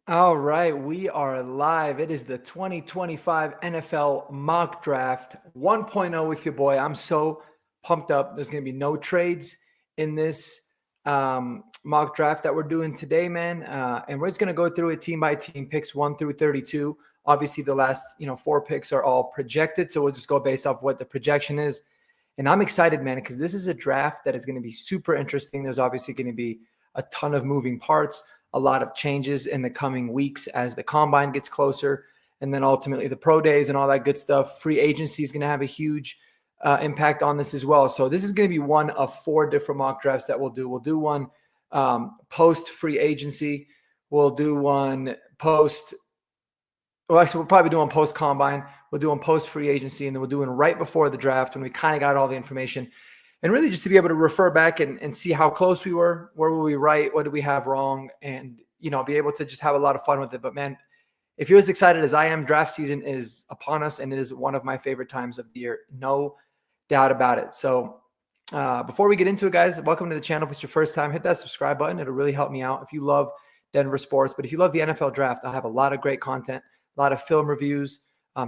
All right, we are live. It is the 2025 NFL Mock Draft 1.0 with your boy. I'm so pumped up. There's going to be no trades in this mock draft that we're doing today, man. And we're just going to go through it team by team, picks 1 through 32. Obviously, the last 4 picks are all projected, so we'll just go based off what the projection is. And I'm excited, man, because this is a draft that is going to be super interesting. There's obviously going to be a ton of moving parts, a lot of changes in the coming weeks as the combine gets closer, and then ultimately the pro days and all that good stuff. Free agency is going to have a huge impact on this as well. So this is going to be one of 4 different mock drafts that we'll do. We'll do one post free agency. We'll do one post. Well, actually, we'll probably do one post combine. We'll do one post free agency, and then we'll do one right before the draft when we kind of got all the information. And really just to be able to refer back and see how close we were, where were we right, what did we have wrong, and, be able to just have a lot of fun with it. But, man, if you're as excited as I am, draft season is upon us, and it is one of my favorite times of the year. No doubt about it. So before we get into it, guys, welcome to the channel. If it's your first time, hit that subscribe button. It'll really help me out if you love Denver sports. But if you love the NFL draft, I have a lot of great content, a lot of film reviews.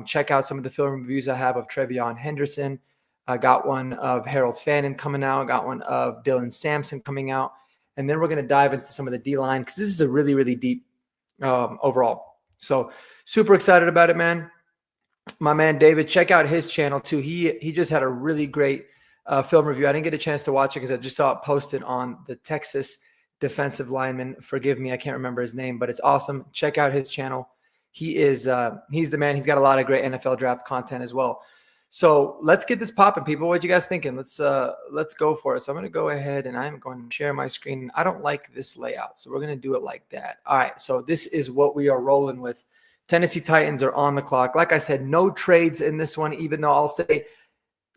Check out some of the film reviews I have of Trevion Henderson. I got one of Harold Fannin coming out. Got one of Dylan Sampson coming out. And then we're going to dive into some of the D-line because this is a really, really deep overall. So super excited about it, man. My man David, check out his channel too. He just had a really great film review. I didn't get a chance to watch it because I just saw it posted on the Texas defensive lineman. Forgive me, I can't remember his name, but it's awesome. Check out his channel. He's the man. He's got a lot of great NFL draft content as well. So let's get this popping, people. What you guys thinking? Let's go for it. So I'm going to go ahead and I'm going to share my screen. I don't like this layout, so we're going to do it like that. All right, so this is what we are rolling with. Tennessee Titans are on the clock. Like I said, no trades in this one, even though I'll say,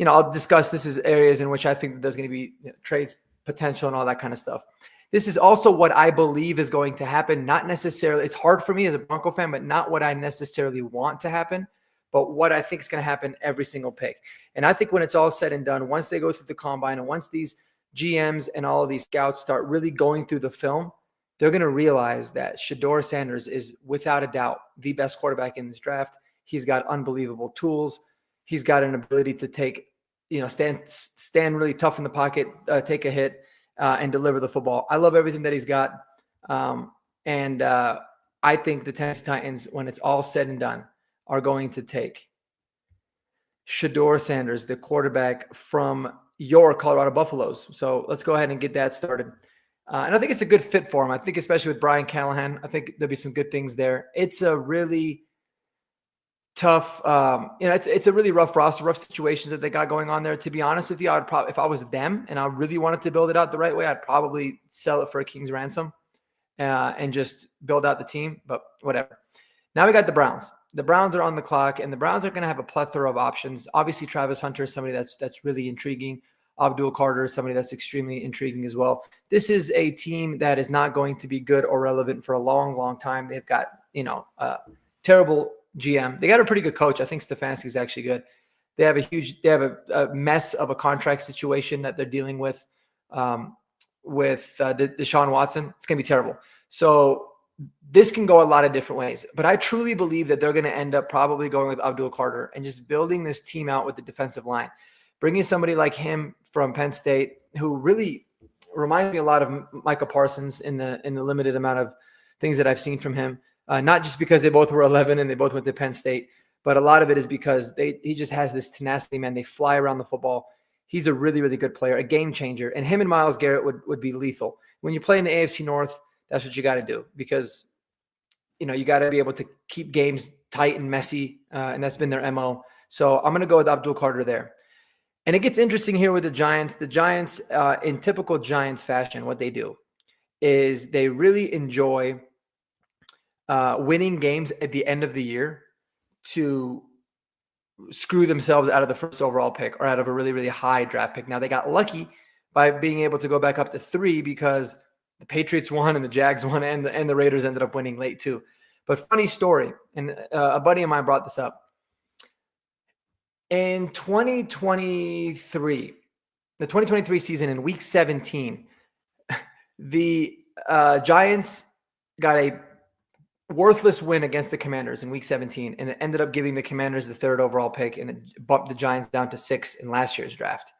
I'll discuss this as areas in which I think there's going to be trades potential and all that kind of stuff. This is also what I believe is going to happen. Not necessarily, it's hard for me as a Bronco fan, but not what I necessarily want to happen, but what I think is going to happen every single pick. And I think when it's all said and done, once they go through the combine and once these GMs and all of these scouts start really going through the film, they're going to realize that Shedeur Sanders is without a doubt the best quarterback in this draft. He's got unbelievable tools. He's got an ability to take, stand really tough in the pocket, take a hit, and deliver the football. I love everything that he's got. And I think the Tennessee Titans, when it's all said and done, are going to take Shedeur Sanders, the quarterback from your Colorado Buffaloes. So let's go ahead and get that started. And I think it's a good fit for him. I think especially with Brian Callahan, I think there'll be some good things there. It's a really tough, it's a really rough roster, rough situations that they got going on there. To be honest with you, I would probably, if I was them and I really wanted to build it out the right way, I'd probably sell it for a king's ransom and just build out the team, but whatever. Now we got the Browns. The Browns are on the clock, and the Browns are going to have a plethora of options. Obviously, Travis Hunter is somebody that's really intriguing. Abdul Carter is somebody that's extremely intriguing as well. This is a team that is not going to be good or relevant for a long, long time. They've got, terrible GM. They got a pretty good coach. I think Stefanski is actually good. They have a mess of a contract situation that they're dealing with Deshaun Watson. It's going to be terrible. So this can go a lot of different ways, but I truly believe that they're going to end up probably going with Abdul Carter and just building this team out with the defensive line, bringing somebody like him from Penn State, who really reminds me a lot of Micah Parsons in the limited amount of things that I've seen from him. Not just because they both were 11 and they both went to Penn State, but a lot of it is because he just has this tenacity, man. They fly around the football. He's a really, really good player, a game changer, and him and Myles Garrett would be lethal. When you play in the AFC North, that's what you got to do because, you got to be able to keep games tight and messy, and that's been their MO. So I'm going to go with Abdul Carter there. And it gets interesting here with the Giants. The Giants, in typical Giants fashion, what they do is they really enjoy winning games at the end of the year to screw themselves out of the first overall pick or out of a really, really high draft pick. Now, they got lucky by being able to go back up to 3 because the Patriots won and the Jags won and the Raiders ended up winning late too. But funny story, and a buddy of mine brought this up. In 2023, the 2023 season in week 17, the Giants got a worthless win against the Commanders in Week 17, and it ended up giving the Commanders the 3rd overall pick, and it bumped the Giants down to 6 in last year's draft.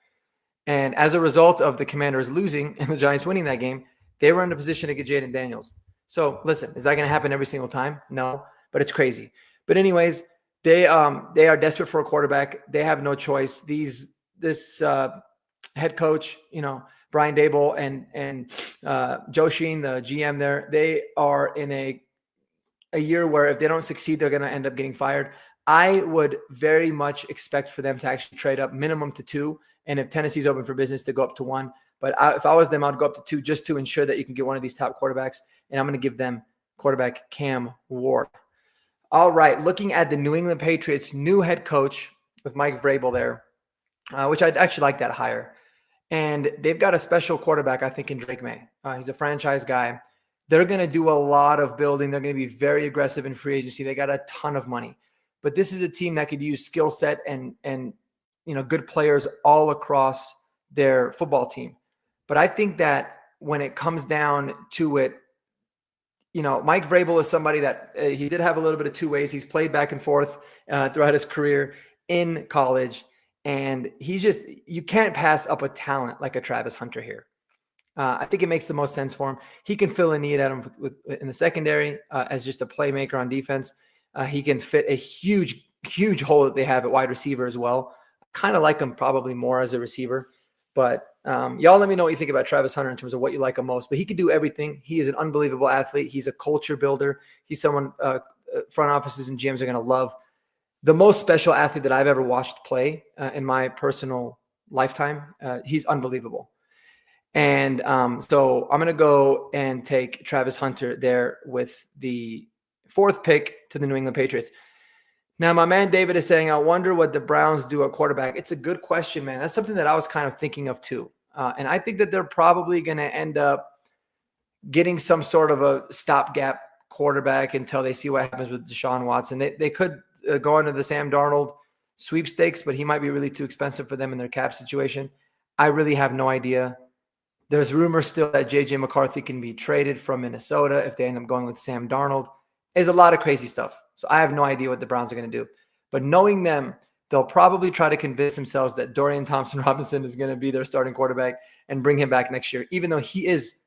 And as a result of the Commanders losing and the Giants winning that game, they were in a position to get Jaden Daniels. So listen, is that going to happen every single time? No, but it's crazy. But anyways, they are desperate for a quarterback. They have no choice. This head coach, Brian Dable and Joe Sheen, the GM there, they are in a year where if they don't succeed, they're going to end up getting fired. I would very much expect for them to actually trade up minimum to 2. And if Tennessee's open for business, to go up to 1. But if I was them, I'd go up to 2 just to ensure that you can get one of these top quarterbacks. And I'm going to give them quarterback Cam Ward. All right, looking at the New England Patriots' new head coach with Mike Vrabel there, which I'd actually like that hire. And they've got a special quarterback, I think, in Drake May. He's a franchise guy. They're going to do a lot of building. They're going to be very aggressive in free agency. They got a ton of money. But this is a team that could use skill set and good players all across their football team. But I think that when it comes down to it, Mike Vrabel is somebody that he did have a little bit of two ways. He's played back and forth throughout his career in college. And you can't pass up a talent like a Travis Hunter here. I think it makes the most sense for him. He can fill a need at him in the secondary as just a playmaker on defense. He can fit a huge, huge hole that they have at wide receiver as well. Kind of like him probably more as a receiver. But y'all let me know what you think about Travis Hunter in terms of what you like him most. But he can do everything. He is an unbelievable athlete. He's a culture builder. He's someone front offices and GMs are going to love. The most special athlete that I've ever watched play in my personal lifetime. He's unbelievable. And so I'm going to go and take Travis Hunter there with the 4th pick to the New England Patriots. Now, my man David is saying, I wonder what the Browns do at quarterback. It's a good question, man. That's something that I was kind of thinking of too. And I think that they're probably going to end up getting some sort of a stopgap quarterback until they see what happens with Deshaun Watson. They could go into the Sam Darnold sweepstakes, but he might be really too expensive for them in their cap situation. I really have no idea. There's rumors still that J.J. McCarthy can be traded from Minnesota if they end up going with Sam Darnold. There's a lot of crazy stuff. So I have no idea what the Browns are going to do. But knowing them, they'll probably try to convince themselves that Dorian Thompson-Robinson is going to be their starting quarterback and bring him back next year, even though he is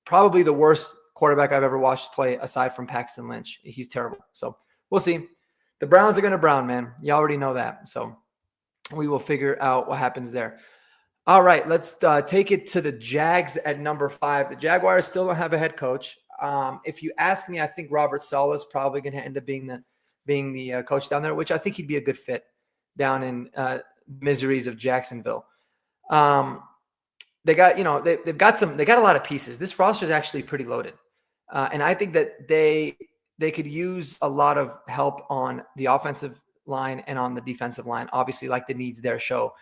probably the worst quarterback I've ever watched play aside from Paxton Lynch. He's terrible. So we'll see. The Browns are going to brown, man. You already know that. So we will figure out what happens there. All right, let's take it to the Jags at number 5. The Jaguars still don't have a head coach. If you ask me, I think Robert Saleh is probably going to end up being the coach down there, which I think he'd be a good fit down in miseries of Jacksonville. They got a lot of pieces. This roster is actually pretty loaded, and I think that they could use a lot of help on the offensive line and on the defensive line. Obviously, like the needs there show.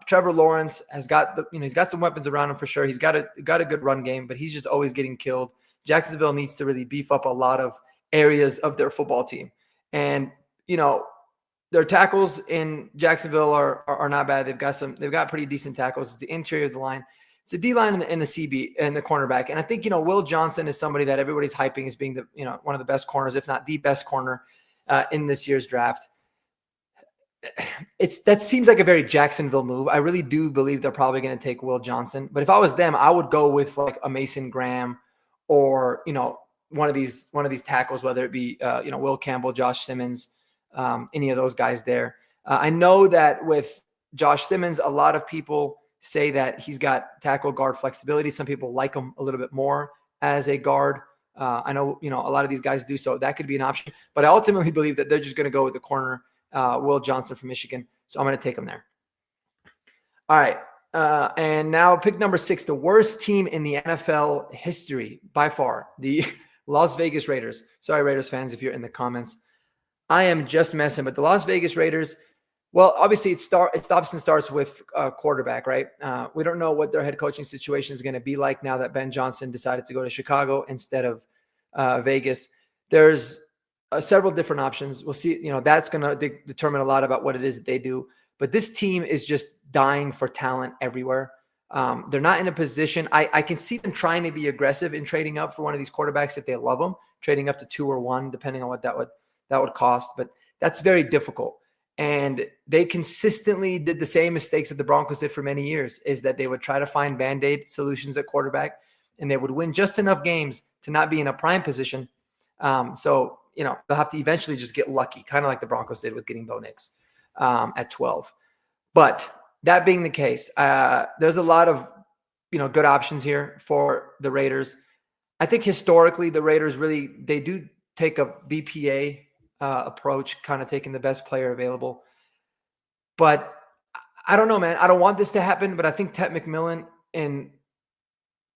Trevor Lawrence has got he's got some weapons around him for sure. He's got a good run game, but he's just always getting killed. Jacksonville needs to really beef up a lot of areas of their football team. And, their tackles in Jacksonville are not bad. They've got pretty decent tackles. It's the interior of the line. It's the D-line and the CB and the cornerback. And I think, Will Johnson is somebody that everybody's hyping as being one of the best corners, if not the best corner in this year's draft. That seems like a very Jacksonville move. I really do believe they're probably going to take Will Johnson. But if I was them, I would go with like a Mason Graham or, one of these tackles, whether it be, Will Campbell, Josh Simmons, any of those guys there. I know that with Josh Simmons, a lot of people say that he's got tackle guard flexibility. Some people like him a little bit more as a guard. I know, a lot of these guys do, so that could be an option. But I ultimately believe that they're just going to go with the corner, Will Johnson from Michigan. So I'm going to take him there. All right. And now pick number 6, the worst team in the NFL history by far, the Las Vegas Raiders. Sorry, Raiders fans, if you're in the comments. I am just messing, but the Las Vegas Raiders, well, obviously it stops and starts with quarterback, right? We don't know what their head coaching situation is going to be like now that Ben Johnson decided to go to Chicago instead of Vegas. There's several different options. We'll see, that's going to determine a lot about what it is that they do. But this team is just dying for talent everywhere. They're not in a position. I can see them trying to be aggressive in trading up for one of these quarterbacks if they love them, trading up to 2 or 1, depending on what that would cost. But that's very difficult. And they consistently did the same mistakes that the Broncos did for many years, is that they would try to find Band-Aid solutions at quarterback, and they would win just enough games to not be in a prime position. So, they'll have to eventually just get lucky, kind of like the Broncos did with getting Bo Nix at 12. But that being the case, there's a lot of, good options here for the Raiders. I think historically the Raiders they do take a BPA approach, kind of taking the best player available. But I don't know, man. I don't want this to happen, but I think Ted McMillan in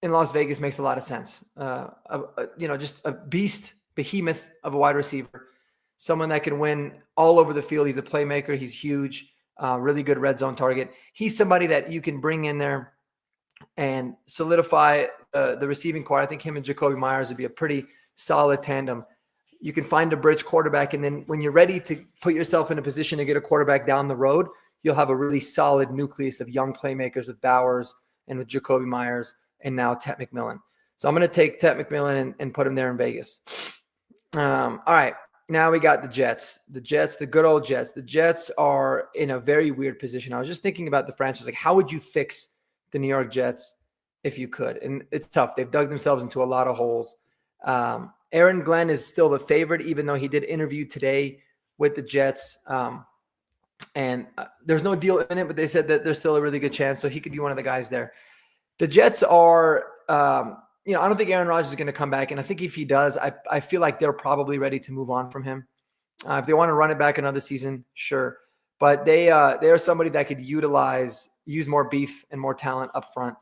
Las Vegas makes a lot of sense. Just a behemoth of a wide receiver, someone that can win all over the field. He's a playmaker. He's huge, really good red zone target. He's somebody that you can bring in there and solidify the receiving core. I think him and Jacoby Myers would be a pretty solid tandem. You can find a bridge quarterback, and then when you're ready to put yourself in a position to get a quarterback down the road, you'll have a really solid nucleus of young playmakers with Bowers and with Jacoby Myers and now Ted McMillan. So I'm going to take Ted McMillan and put him there in Vegas. All right. Now we got the Jets. The good old Jets. The Jets are in a very weird position. I was just thinking about the franchise. Like, how would you fix the New York Jets if you could? And it's tough. They've dug themselves into a lot of holes. Aaron Glenn is still the favorite, even though he did interview today with the Jets. And there's no deal in it, but they said that there's still a really good chance. So he could be one of the guys there. The Jets are, I don't think Aaron Rodgers is going to come back. And I think if he does, I feel like they're probably ready to move on from him. If they want to run it back another season, sure. But they are somebody that could use more beef and more talent up front.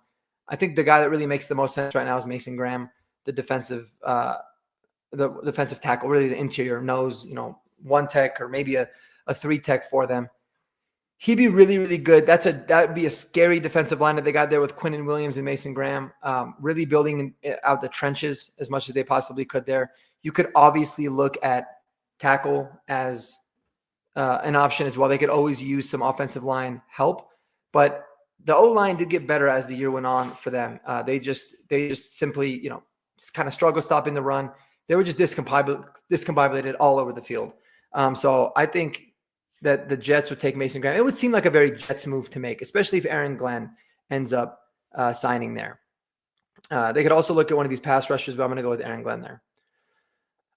I think the guy that really makes the most sense right now is Mason Graham, the defensive tackle, really the interior, knows, one tech or maybe a 3 tech for them. He'd be really, really good. That'd be a scary defensive line that they got there with Quinnen Williams and Mason Graham, really building out the trenches as much as they possibly could there. You could obviously look at tackle as an option as well. They could always use some offensive line help, but the O-line did get better as the year went on for them. They just simply, kind of struggle stopping the run. They were just discombobulated all over the field. So I think that the Jets would take Mason Graham. It would seem like a very Jets move to make, especially if Aaron Glenn ends up signing there. They could also look at one of these pass rushers, but I'm going to go with Aaron Glenn there.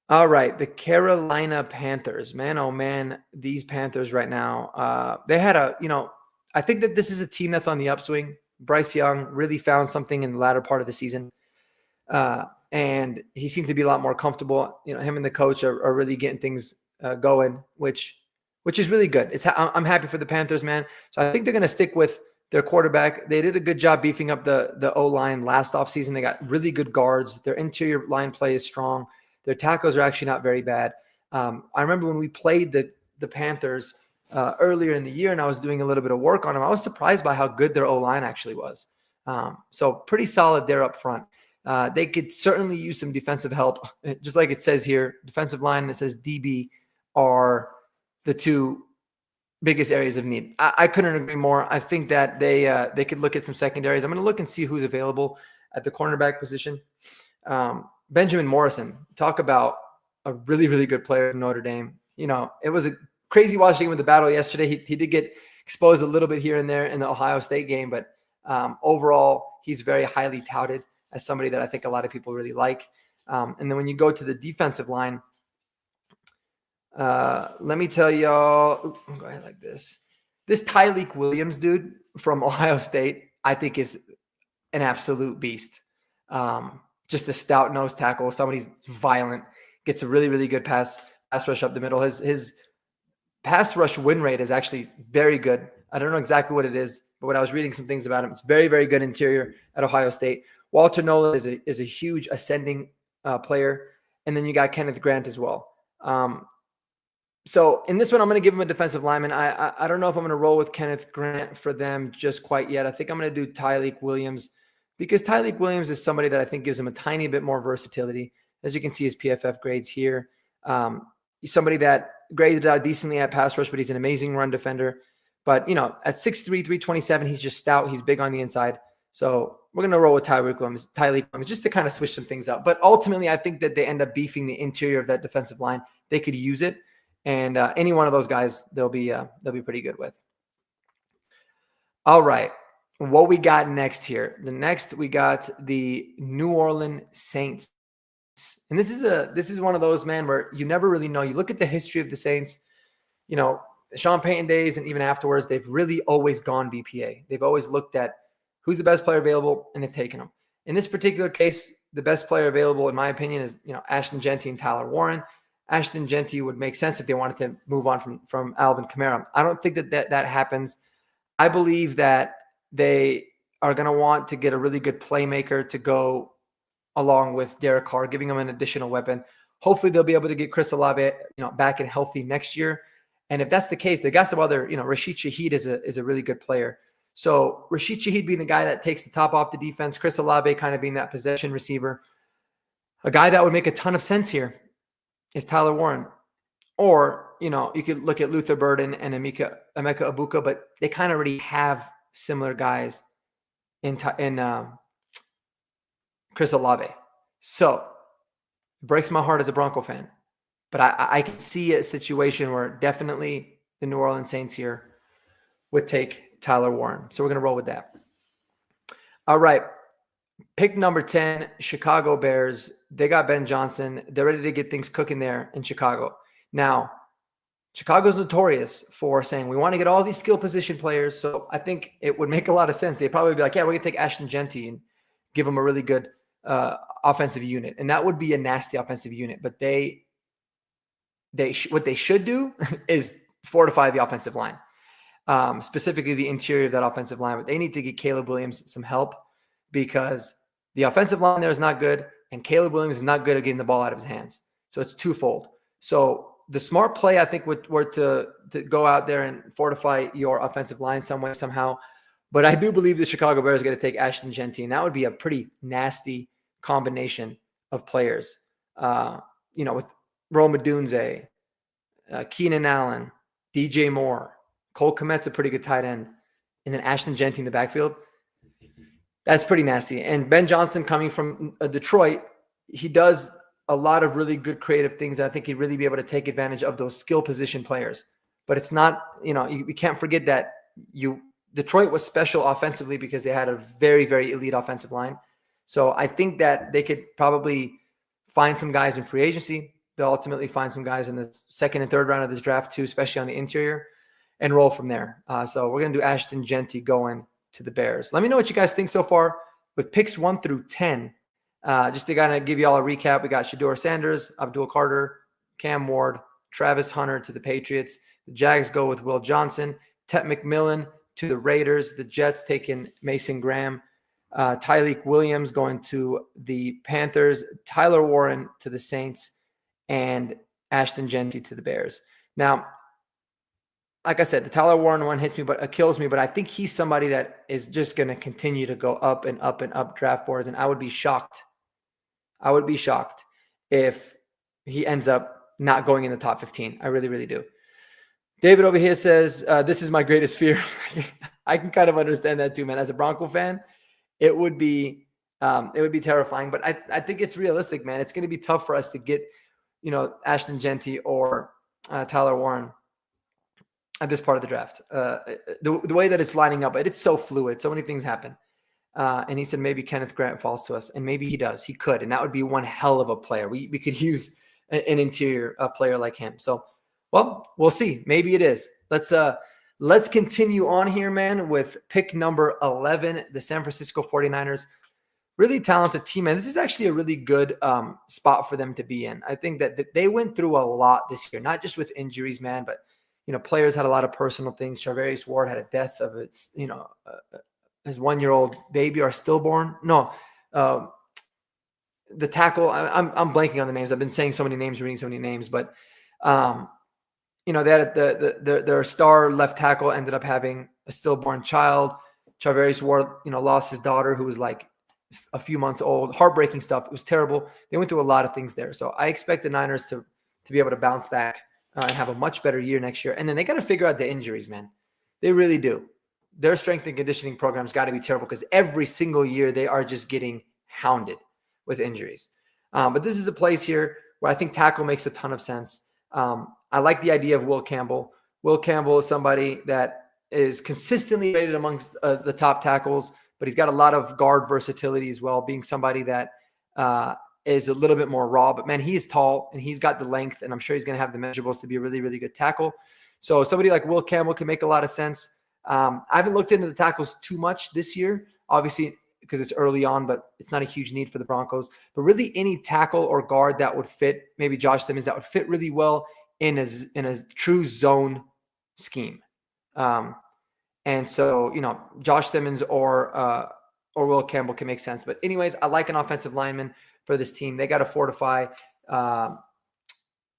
All right, the Carolina Panthers. Man, oh man, these Panthers right now. They had I think that this is a team that's on the upswing. Bryce Young really found something in the latter part of the season. And he seemed to be a lot more comfortable. Him and the coach are really getting things going, which is really good. I'm happy for the Panthers, man. So I think they're going to stick with their quarterback. They did a good job beefing up the O-line last offseason. They got really good guards. Their interior line play is strong. Their tackles are actually not very bad. I remember when we played the Panthers earlier in the year and I was doing a little bit of work on them, I was surprised by how good their O-line actually was. So pretty solid there up front. They could certainly use some defensive help. Just like it says here, defensive line, and it says DB are the 2 biggest areas of need. I couldn't agree more. I think that they could look at some secondaries. I'm going to look and see who's available at the cornerback position. Benjamin Morrison, talk about a really, really good player from Notre Dame. It was a crazy watching him with the battle yesterday. He did get exposed a little bit here and there in the Ohio State game, but overall, he's very highly touted as somebody that I think a lot of people really like. And then when you go to the defensive line, let me tell y'all, I'll go ahead like this. This Tyleik Williams dude from Ohio State, I think is an absolute beast. Just a stout nose tackle. Somebody's violent, gets a really, really good pass rush up the middle. His pass rush win rate is actually very good. I don't know exactly what it is, but when I was reading some things about him, it's very, very good interior at Ohio State. Walter Nolan is a huge ascending player. And then you got Kenneth Grant as well. So in this one, I'm going to give him a defensive lineman. I don't know if I'm going to roll with Kenneth Grant for them just quite yet. I think I'm going to do Tyleik Williams because Tyleik Williams is somebody that I think gives him a tiny bit more versatility. As you can see his PFF grades here. He's somebody that graded out decently at pass rush, but he's an amazing run defender. But, at 6'3", 327, he's just stout. He's big on the inside. So we're going to roll with Tyreek Williams just to kind of switch some things up. But ultimately, I think that they end up beefing the interior of that defensive line. They could use it. And any one of those guys, they'll be pretty good with. All right. What we got next here? Next, we got the New Orleans Saints. And this is one of those, man, where you never really know. You look at the history of the Saints, Sean Payton days and even afterwards, they've really always gone BPA. They've always looked at who's the best player available, and they've taken them. In this particular case, the best player available, in my opinion, is Ashton Jeanty and Tyler Warren. Ashton Jeanty would make sense if they wanted to move on from Alvin Kamara. I don't think that happens. I believe that they are going to want to get a really good playmaker to go along with Derek Carr, giving them an additional weapon. Hopefully, they'll be able to get Chris Olave, back and healthy next year. And if that's the case, they got some other, Rashid Shaheed is a really good player. So Rashid Shaheed being the guy that takes the top off the defense, Chris Olave kind of being that possession receiver. A guy that would make a ton of sense here is Tyler Warren. Or, you could look at Luther Burden and Emeka Egbuka, but they kind of already have similar guys in Chris Olave. So it breaks my heart as a Bronco fan. But I can see a situation where definitely the New Orleans Saints here would take Tyler Warren. So we're going to roll with that. All right. Pick number 10, Chicago Bears. They got Ben Johnson. They're ready to get things cooking there in Chicago. Now, Chicago's notorious for saying, we want to get all these skill position players. So I think it would make a lot of sense. They'd probably be like, yeah, we're going to take Ashton Jeanty and give him a really good offensive unit. And that would be a nasty offensive unit. But what they should do is fortify the offensive line, specifically the interior of that offensive line. But they need to get Caleb Williams some help because the offensive line there is not good, and Caleb Williams is not good at getting the ball out of his hands. So it's twofold. So the smart play, I think, were to go out there and fortify your offensive line some way, somehow. But I do believe the Chicago Bears are going to take Ashton Jeanty, and that would be a pretty nasty combination of players. With Rome Odunze, Keenan Allen, DJ Moore, Cole Kmet's a pretty good tight end, and then Ashton Jeanty in the backfield. That's pretty nasty. And Ben Johnson coming from Detroit, he does a lot of really good creative things. I think he'd really be able to take advantage of those skill position players. But it's not, you can't forget that Detroit was special offensively because they had a very, very elite offensive line. So I think that they could probably find some guys in free agency. They'll ultimately find some guys in the second and third round of this draft too, especially on the interior, and roll from there. So we're going to do Ashton Jeanty going to the Bears. Let me know what you guys think so far with picks 1 through 10. Just to kind of give you all a recap, we got Shedeur Sanders, Abdul Carter, Cam Ward, Travis Hunter to the Patriots. The Jags go with Will Johnson, Tet McMillan to the Raiders. The Jets taking Mason Graham. Tyreek Williams going to the Panthers. Tyler Warren to the Saints. And Ashton Jeanty to the Bears. Now, like I said, the Tyler Warren one kills me, but I think he's somebody that is just going to continue to go up and up and up draft boards, and I would be shocked. I would be shocked if he ends up not going in the top 15. I really, really do. David over here says, this is my greatest fear. I can kind of understand that too, man. As a Bronco fan, it would be terrifying, but I think it's realistic, man. It's going to be tough for us to get, Ashton Jeanty or Tyler Warren at this part of the draft. The way that it's lining up, it's so fluid. So many things happen. And he said maybe Kenneth Grant falls to us, and maybe he does. He could, and that would be one hell of a player. We could use an interior player like him. So, well, we'll see. Maybe it is. Let's continue on here, man, with pick number 11, the San Francisco 49ers. Really talented team, and this is actually a really good spot for them to be in. I think that they went through a lot this year, not just with injuries, man, but players had a lot of personal things. Charvarius Ward had a death of his 1-year-old baby or stillborn. No, the tackle. I'm blanking on the names. I've been saying so many names, reading so many names, but they had their star left tackle ended up having a stillborn child. Charvarius Ward, lost his daughter who was like a few months old. Heartbreaking stuff. It was terrible. They went through a lot of things there. So I expect the Niners to be able to bounce back and have a much better year next year. And then they got to figure out the injuries, man. They really do. their strength and conditioning program's got to be terrible because every single year they are just getting hounded with injuries. But this is a place here where I think tackle makes a ton of sense. I like the idea of Will Campbell. Will Campbell is somebody that is consistently rated amongst the top tackles, but he's got a lot of guard versatility as well, being somebody that is a little bit more raw. But, man, he's tall, and he's got the length, and I'm sure he's going to have the measurables to be a really, really good tackle. So somebody like Will Campbell can make a lot of sense. I haven't looked into the tackles too much this year, obviously, because it's early on, but it's not a huge need for the Broncos. But really any tackle or guard that would fit, maybe Josh Simmons, that would fit really well in a true zone scheme. And so, Josh Simmons or Will Campbell can make sense. But anyways, I like an offensive lineman for this team. They got to fortify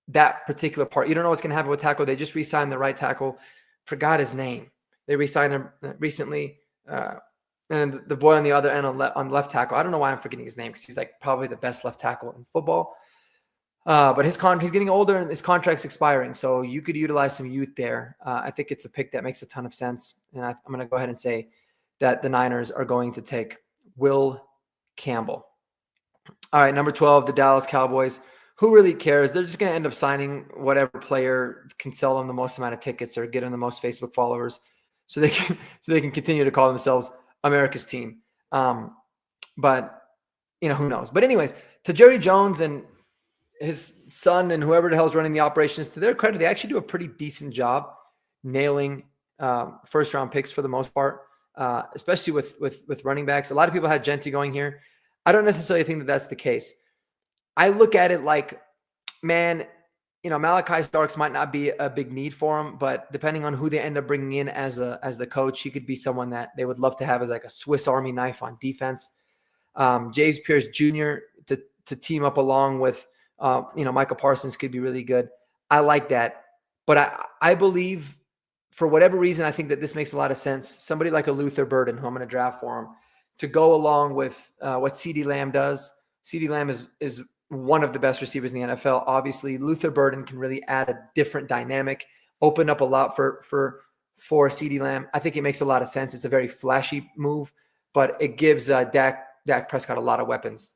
that particular part. You don't know what's going to happen with tackle. They just re-signed the right tackle. Forgot his name. They re-signed him recently. And the boy on the other end on left tackle, I don't know why I'm forgetting his name because he's like probably the best left tackle in football. But he's getting older and his contract's expiring. So you could utilize some youth there. I think it's a pick that makes a ton of sense. And I'm going to go ahead and say that the Niners are going to take Will Campbell. All right, number 12, the Dallas Cowboys. Who really cares? They're just going to end up signing whatever player can sell them the most amount of tickets or get them the most Facebook followers so they can continue to call themselves America's team. But, who knows? But anyways, to Jerry Jones and his son and whoever the hell is running the operations, to their credit, they actually do a pretty decent job nailing first-round picks for the most part, especially with running backs. A lot of people had Gentry going here. I don't necessarily think that that's the case. I look at it like, man, Malachi Starks might not be a big need for him, but depending on who they end up bringing in as the coach, he could be someone that they would love to have as like a Swiss Army knife on defense. James Pierce Jr. to team up along with, Michael Parsons could be really good. I like that. But I believe for whatever reason, I think that this makes a lot of sense. Somebody like a Luther Burden, who I'm going to draft for him, to go along with what CeeDee Lamb does. CeeDee Lamb is one of the best receivers in the NFL. Obviously, Luther Burden can really add a different dynamic, open up a lot for CeeDee Lamb. I think it makes a lot of sense. It's a very flashy move, but it gives Dak Prescott a lot of weapons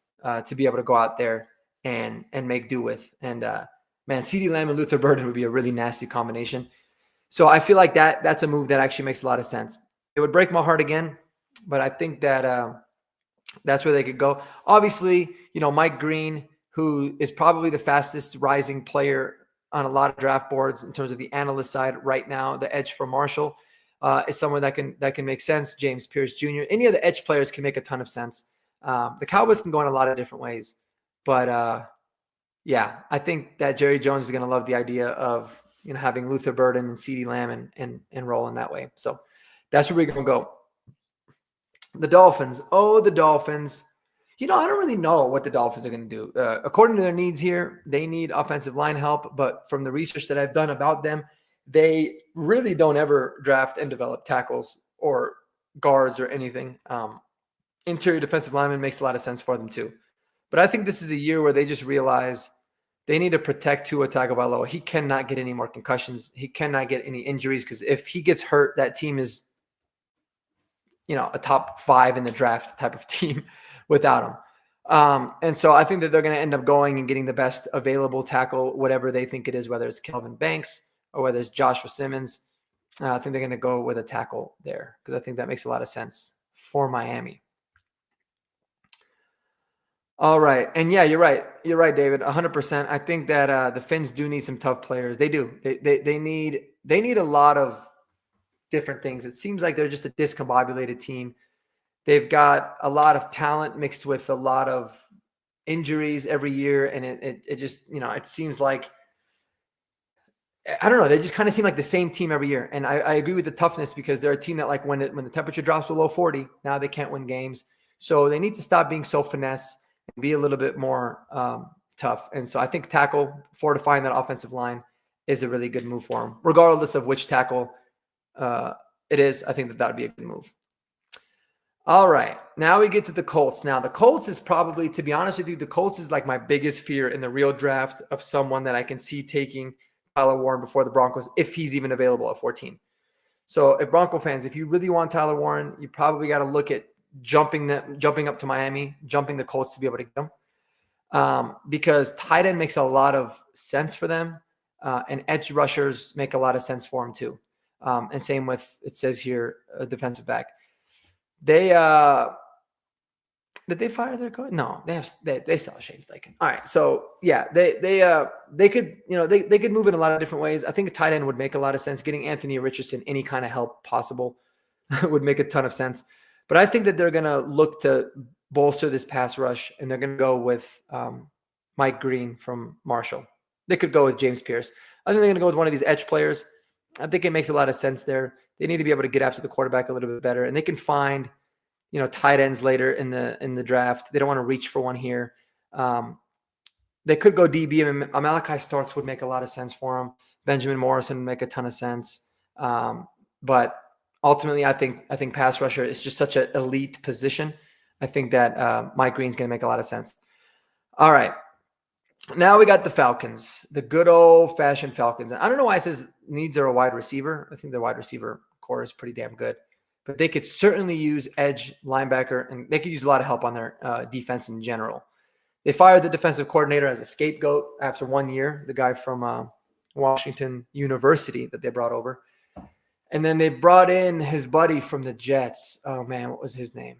to be able to go out there and make do with. And man, CeeDee Lamb and Luther Burden would be a really nasty combination. So I feel like that's a move that actually makes a lot of sense. It would break my heart again, but I think that that's where they could go. Obviously, Mike Green, who is probably the fastest rising player on a lot of draft boards in terms of the analyst side right now, the edge for Marshall, is someone that can make sense. James Pierce Jr. Any of the edge players can make a ton of sense. The Cowboys can go in a lot of different ways. But, yeah, I think that Jerry Jones is going to love the idea of having Luther Burden and CeeDee Lamb and rolling that way. So that's where we're going to go. The Dolphins. Oh, the Dolphins. I don't really know what the Dolphins are going to do. According to their needs here, they need offensive line help. But from the research that I've done about them, they really don't ever draft and develop tackles or guards or anything. Interior defensive lineman makes a lot of sense for them too. But I think this is a year where they just realize they need to protect Tua Tagovailoa. He cannot get any more concussions. He cannot get any injuries because if he gets hurt, that team is, a top 5 in the draft type of team without him. And so I think that they're going to end up going and getting the best available tackle, whatever they think it is, whether it's Kelvin Banks or whether it's Joshua Simmons. I think they're going to go with a tackle there because I think that makes a lot of sense for Miami. All right. And yeah, you're right. You're right, David. 100%. I think that the Finns do need some tough players. They do. They need a lot of different things. It seems like they're just a discombobulated team. They've got a lot of talent mixed with a lot of injuries every year. And it just, it seems like, I don't know. They just kind of seem like the same team every year. And I agree with the toughness because they're a team that like when the temperature drops below 40, now they can't win games. So they need to stop being so finesse and be a little bit more tough. And so I think tackle, fortifying that offensive line is a really good move for them. Regardless of which tackle it is, I think that would be a good move. All right. Now we get to the Colts. Now the Colts is probably, to be honest with you, the Colts is like my biggest fear in the real draft of someone that I can see taking Tyler Warren before the Broncos if he's even available at 14. So if Bronco fans, if you really want Tyler Warren, you probably got to look at jumping up to Miami, jumping the Colts to be able to get him. Because tight end makes a lot of sense for them, and edge rushers make a lot of sense for them too. And same with, it says here, a defensive back. They did they fire their coach? No, they still have Shane Steichen. All right, so yeah, they could, they could move in a lot of different ways. I think a tight end would make a lot of sense. Getting Anthony Richardson any kind of help possible would make a ton of sense. But I think that they're gonna look to bolster this pass rush, and they're gonna go with Mike Green from Marshall. They could go with James Pierce. I think they're gonna go with one of these edge players. I think it makes a lot of sense there. They need to be able to get after the quarterback a little bit better, and they can find tight ends later in the draft. They don't want to reach for one here. They could go DB. Malachi Starks would make a lot of sense for them. Benjamin Morrison would make a ton of sense. But ultimately, I think pass rusher is just such an elite position. I think that Mike Green's going to make a lot of sense. All right. Now we got the Falcons, the good old-fashioned Falcons. I don't know why it says needs are a wide receiver. I think the wide receiver core is pretty damn good. But they could certainly use edge, linebacker, and they could use a lot of help on their defense in general. They fired the defensive coordinator as a scapegoat after 1 year, the guy from Washington University that they brought over. And then they brought in his buddy from the Jets. Oh, man, what was his name?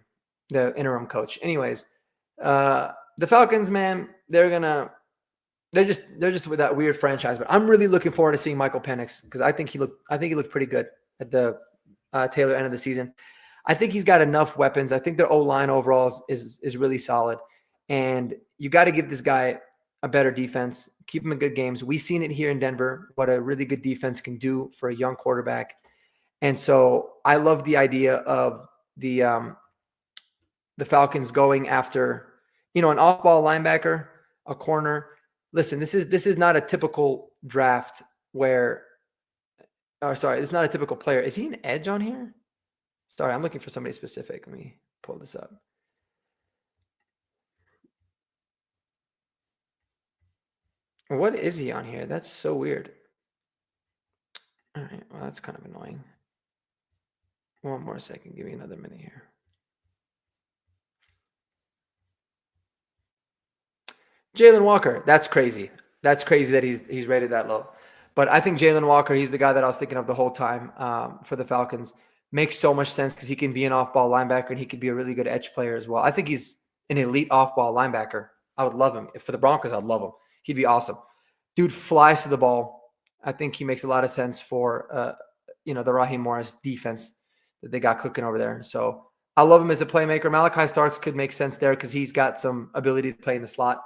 The interim coach. Anyways, the Falcons, man, they're just with that weird franchise. But I'm really looking forward to seeing Michael Penix because I think he looked pretty good at the tail end of the season. I think he's got enough weapons. I think their O-line overall is really solid. And you got to give this guy a better defense, keep him in good games. We've seen it here in Denver, what a really good defense can do for a young quarterback. And so I love the idea of the Falcons going after, an off-ball linebacker, a corner. Listen, this is not a typical draft where it's not a typical player. Is he an edge on here? Sorry, I'm looking for somebody specific. Let me pull this up. What is he on here? That's so weird. All right, well, that's kind of annoying. One more second. Give me another minute here. Jalen Walker. That's crazy. That's crazy that he's rated that low. But I think Jalen Walker, he's the guy that I was thinking of the whole time for the Falcons. Makes so much sense because he can be an off-ball linebacker and he could be a really good edge player as well. I think he's an elite off-ball linebacker. I would love him. For the Broncos, I'd love him. He'd be awesome. Dude flies to the ball. I think he makes a lot of sense for, the Raheem Morris defense that they got cooking over there. So I love him as a playmaker. Malachi Starks could make sense there because he's got some ability to play in the slot.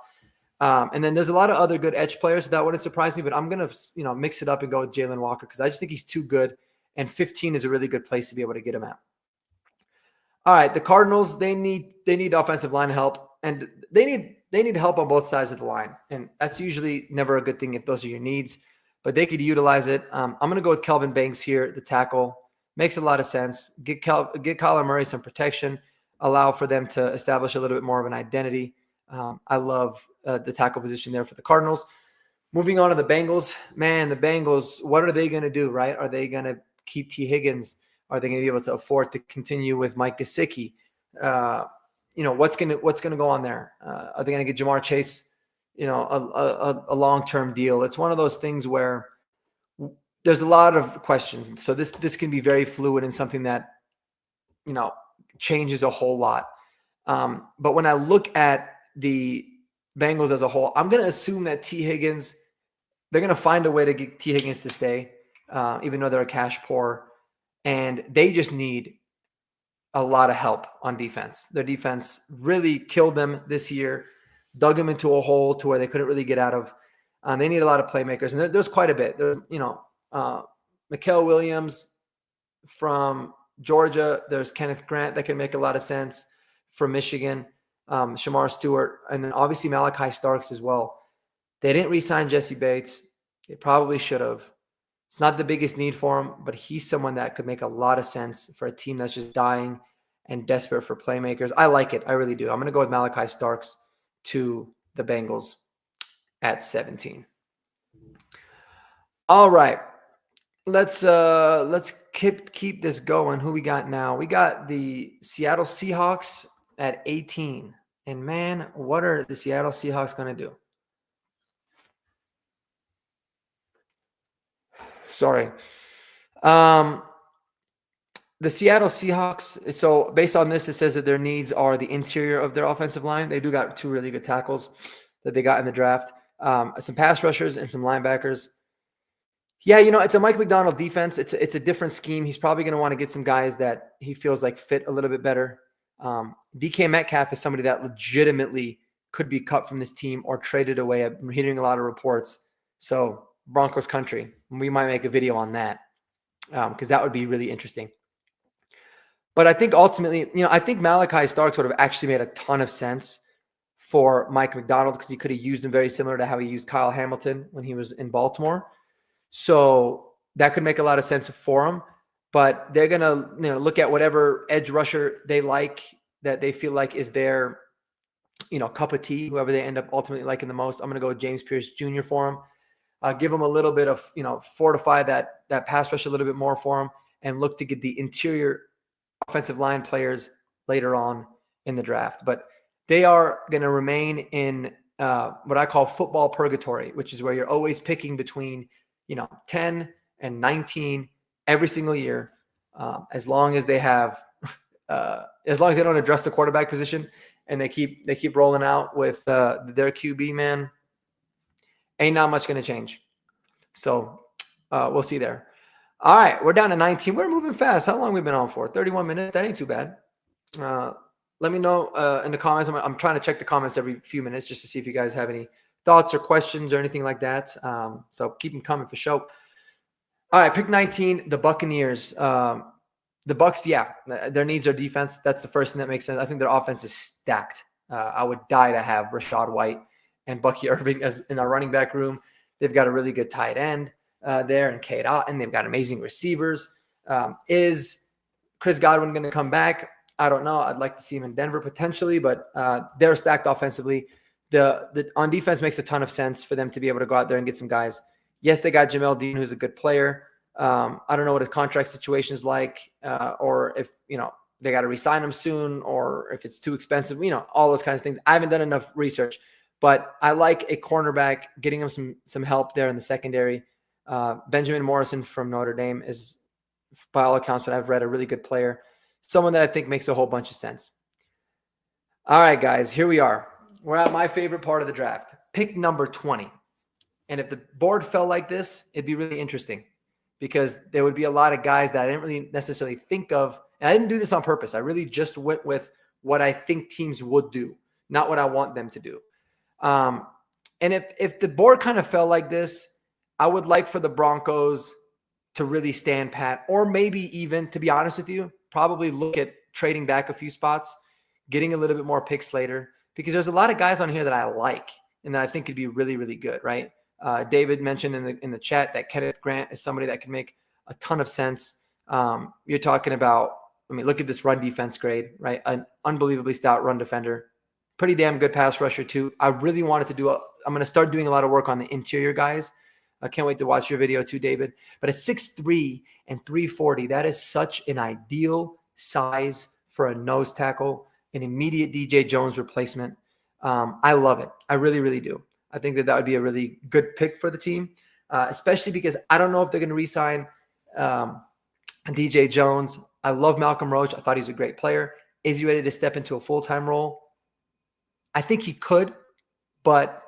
And then there's a lot of other good edge players. So that wouldn't surprise me, but I'm going to, mix it up and go with Jalen Walker because I just think he's too good. And 15 is a really good place to be able to get him at. All right. The Cardinals, they need offensive line help, and they need help on both sides of the line. And that's usually never a good thing if those are your needs, but they could utilize it. I'm going to go with Kelvin Banks here, the tackle. Makes a lot of sense. Get Kyler Murray some protection, allow for them to establish a little bit more of an identity. I love the tackle position there for the Cardinals. Moving on to the Bengals. Man, the Bengals, what are they going to do, right? Are they going to keep T. Higgins? Are they going to be able to afford to continue with Mike Gesicki? What's going to go on there? Are they going to get Jamar Chase, a long-term deal? It's one of those things where there's a lot of questions. So this can be very fluid and something that, changes a whole lot. But when I look at the Bengals as a whole, I'm going to assume that T. Higgins, they're going to find a way to get T. Higgins to stay, even though they're a cash poor. And they just need a lot of help on defense. Their defense really killed them this year, dug them into a hole to where they couldn't really get out of. They need a lot of playmakers. And there's quite a bit. Mikael Williams from Georgia. There's Kenneth Grant that can make a lot of sense from Michigan. Shamar Stewart, and then obviously Malachi Starks as well. They didn't re-sign Jesse Bates. They probably should have. It's not the biggest need for him, but he's someone that could make a lot of sense for a team that's just dying and desperate for playmakers. I like it. I really do. I'm going to go with Malachi Starks to the Bengals at 17. All right. Let's keep this going. Who we got now? We got the Seattle Seahawks at 18. And man, what are the Seattle Seahawks going to do? Sorry. The Seattle Seahawks, so based on this, it says that their needs are the interior of their offensive line. They do got 2 really good tackles that they got in the draft. Some pass rushers and some linebackers. Yeah, it's a Mike McDonald defense. It's a different scheme. He's probably going to want to get some guys that he feels like fit a little bit better. DK Metcalf is somebody that legitimately could be cut from this team or traded away. I'm hearing a lot of reports. So Broncos country, we might make a video on that because that would be really interesting. But I think ultimately, I think Malachi Starks would have actually made a ton of sense for Mike McDonald because he could have used him very similar to how he used Kyle Hamilton when he was in Baltimore. So that could make a lot of sense for him. But they're going to look at whatever edge rusher they like that they feel like is their cup of tea, whoever they end up ultimately liking the most. I'm going to go with James Pierce Jr. for him. Give him a little bit of, fortify that pass rush a little bit more for him and look to get the interior offensive line players later on in the draft. But they are going to remain in what I call football purgatory, which is where you're always picking between, 10 and 19 every single year, as long as they have, as long as they don't address the quarterback position and they keep rolling out with their QB, man, ain't not much going to change. So we'll see there. All right, we're down to 19. We're moving fast. How long have we been on for? 31 minutes. That ain't too bad. Let me know in the comments. I'm trying to check the comments every few minutes just to see if you guys have any thoughts or questions or anything like that. So keep them coming for sure. All right, pick 19, the Buccaneers. The Bucs, yeah, their needs are defense. That's the first thing that makes sense. I think their offense is stacked. I would die to have Rashad White and Bucky Irving as in our running back room. They've got a really good tight end there and Cade Otton. They've got amazing receivers. Is Chris Godwin going to come back? I don't know. I'd like to see him in Denver potentially, but they're stacked offensively. The on defense makes a ton of sense for them to be able to go out there and get some guys. Yes, they got Jamel Dean, who's a good player. I don't know what his contract situation is like, or if they got to re-sign him soon, or if it's too expensive. All those kinds of things. I haven't done enough research, but I like a cornerback, getting him some help there in the secondary. Benjamin Morrison from Notre Dame is, by all accounts that I've read, a really good player. Someone that I think makes a whole bunch of sense. All right, guys, here we are. We're at my favorite part of the draft. Pick number 20. And if the board fell like this, it'd be really interesting because there would be a lot of guys that I didn't really necessarily think of. And I didn't do this on purpose. I really just went with what I think teams would do, not what I want them to do. And if the board kind of fell like this, I would like for the Broncos to really stand pat, or maybe even, to be honest with you, probably look at trading back a few spots, getting a little bit more picks later, because there's a lot of guys on here that I like and that I think could be really, really good, right? David mentioned in the chat that Kenneth Grant is somebody that can make a ton of sense. You're talking about, look at this run defense grade, right? An unbelievably stout run defender, pretty damn good pass rusher too. I really wanted to I'm going to start doing a lot of work on the interior guys. I can't wait to watch your video too, David. But at 6'3" and 340, that is such an ideal size for a nose tackle, an immediate DJ Jones replacement. I love it. I really, really do. I think that would be a really good pick for the team, especially because I don't know if they're going to re-sign DJ Jones. I love Malcolm Roach. I thought he was a great player. Is he ready to step into a full-time role? I think he could, but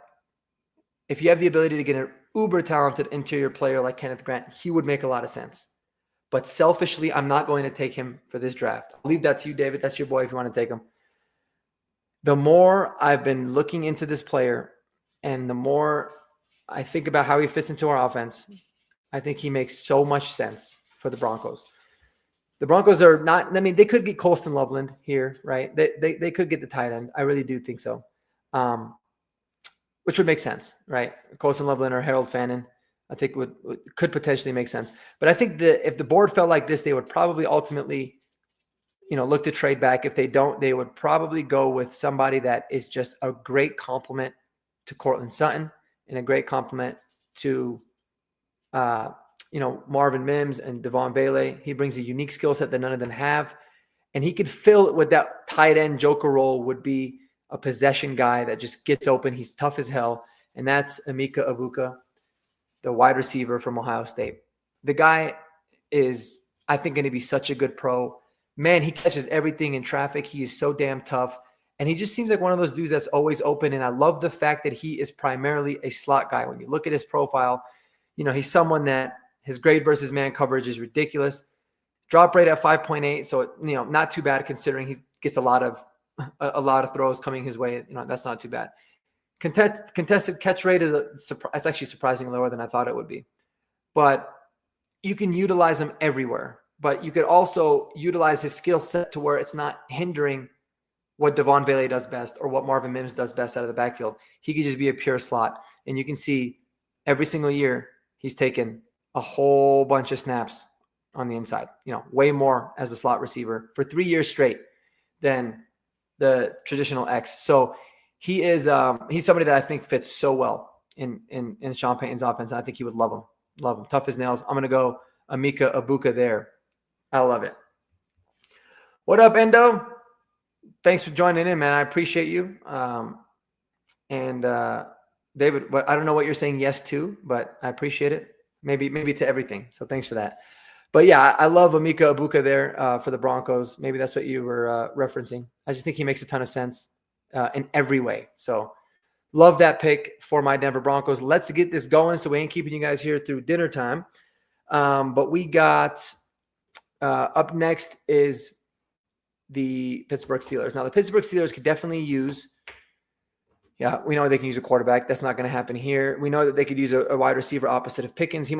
if you have the ability to get an uber talented interior player like Kenneth Grant, he would make a lot of sense. But selfishly, I'm not going to take him for this draft. I'll leave that to you, David. That's your boy if you want to take him. The more I've been looking into this player and the more I think about how he fits into our offense, I think he makes so much sense for the Broncos. The Broncos are not, they could get Colston Loveland here, right? They could get the tight end. I really do think so. Which would make sense, right? Colston Loveland or Harold Fannin, I think could potentially make sense. But I think that if the board felt like this, they would probably ultimately, look to trade back. If they don't, they would probably go with somebody that is just a great compliment to Cortland Sutton and a great compliment to Marvin Mims and Devon Bailey. He brings a unique skill set that none of them have. And he could fill it with that tight end joker role, would be a possession guy that just gets open. He's tough as hell. And that's Emeka Egbuka, the wide receiver from Ohio State. The guy is, I think, going to be such a good pro. Man, he catches everything in traffic. He is so damn tough. And he just seems like one of those dudes that's always open. And I love the fact that he is primarily a slot guy. When you look at his profile, he's someone that his grade versus man coverage is ridiculous. Drop rate at 5.8. So, not too bad considering he gets a lot of throws coming his way. That's not too bad. Contested catch rate is it's actually surprisingly lower than I thought it would be. But you can utilize him everywhere. But you could also utilize his skill set to where it's not hindering what Devon Bailey does best or what Marvin Mims does best out of the backfield. He could just be a pure slot. And you can see every single year he's taken a whole bunch of snaps on the inside, way more as a slot receiver for 3 years straight than the traditional X. So he is he's somebody that I think fits so well in Sean Payton's offense. I think he would love him. Love him. Tough as nails. I'm going to go Emeka Egbuka there. I love it. What up, Endo? Thanks for joining in, man. I appreciate you. And David, I don't know what you're saying yes to, but I appreciate it. Maybe to everything. So thanks for that. But yeah, I love Emeka Egbuka there for the Broncos. Maybe that's what you were referencing. I just think he makes a ton of sense in every way. So love that pick for my Denver Broncos. Let's get this going so we ain't keeping you guys here through dinner time. But we got up next is the Pittsburgh Steelers. Now, the Pittsburgh Steelers could definitely use, we know they can use a quarterback. That's not going to happen here. We know that they could use a wide receiver opposite of Pickens.